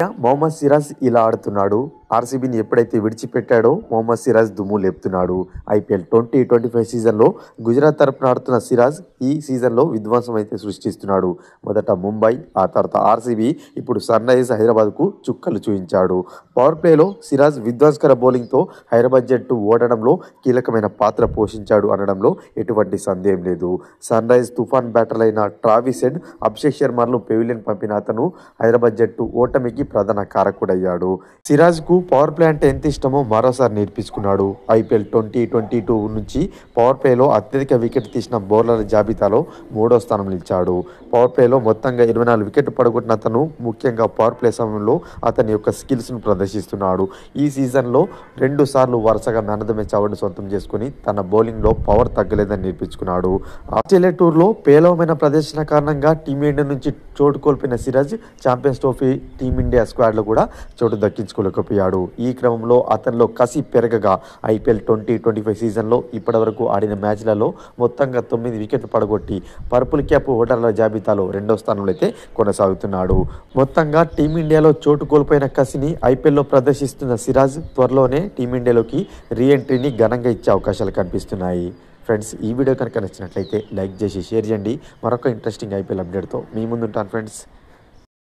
మొహమ్మద్ సిరాజ్ ఇలా ఆడుతున్నాడు. ఆర్సీబీని ఎప్పుడైతే విడిచిపెట్టాడో మొహమ్మద్ సిరాజ్ దుమ్ము లేపుతున్నాడు. ఐపీఎల్ 2025 సీజన్లో గుజరాత్ తరపున ఆడుతున్న సిరాజ్ ఈ సీజన్లో విధ్వంసం అయితే సృష్టిస్తున్నాడు. మొదట ముంబై, ఆ తర్వాత ఆర్సీబీ, ఇప్పుడు సన్ రైజర్స్ హైదరాబాద్కు చుక్కలు చూయించాడు. పవర్ ప్లేలో సిరాజ్ విధ్వంసకర బౌలింగ్తో హైదరాబాద్ జట్టు ఓడడంలో కీలకమైన పాత్ర పోషించాడు అనడంలో ఎటువంటి సందేహం లేదు. సన్ రైజర్స్ తుఫాన్ బ్యాటర్లైన ట్రావిస్ హెడ్, అభిషేక్ శర్మలను పెవిలియన్ పంపిన అతను హైదరాబాద్ జట్టు ఓటమికి ప్రధాన కారకుడయ్యాడు. సిరాజ్కు పవర్ ప్లే అంటే ఎంత ఇష్టమో మరోసారి నేర్పించుకున్నాడు. ఐపీఎల్ 2022 నుంచి పవర్ ప్లేలో అత్యధిక వికెట్ తీసిన బౌలర్ల జాబితాలో 3వ స్థానంలో నిలిచాడు. పవర్ ప్లేలో మొత్తంగా 24 వికెట్లు పడగొట్టిన అతను ముఖ్యంగా పవర్ ప్లే సమయంలో అతని యొక్క స్కిల్స్ను ప్రదర్శిస్తున్నాడు. ఈ సీజన్లో 2 సార్లు వరుసగా man of the match award సొంతం చేసుకుని తన బౌలింగ్లో పవర్ తగ్గలేదని నేర్పించుకున్నాడు. ఆస్ట్రేలియా టూర్లో పేలవమైన ప్రదర్శన కారణంగా టీమిండియా నుంచి చోటు కోల్పోయిన సిరాజ్ ఛాంపియన్స్ ట్రోఫీ టీమిండియా స్క్వాడ్లో కూడా చోటు దక్కించుకోలేకపోయాడు. ఈ క్రమంలో అతనిలో కసి పెరగగా ఐపీఎల్ 2025 సీజన్లో ఇప్పటివరకు ఆడిన మ్యాచ్లలో మొత్తంగా 9 వికెట్లు పడగొట్టి పర్పుల్ క్యాప్ ఓటర్ల జాబితాలో 2వ స్థానంలో అయితే కొనసాగుతున్నాడు. మొత్తంగా టీమిండియాలో చోటు కోల్పోయిన కసిని ఐపీఎల్లో ప్రదర్శిస్తున్న సిరాజ్ త్వరలోనే టీమిండియాలోకి రీఎంట్రీని ఘనంగా ఇచ్చే అవకాశాలు కనిపిస్తున్నాయి. ఫ్రెండ్స్, ఈ వీడియో కనుక నచ్చినట్లయితే లైక్ చేసి షేర్ చేయండి. మరొక ఇంట్రెస్టింగ్ ఐపీఎల్ అప్డేట్తో మీ ముందుంటాను ఫ్రెండ్స్.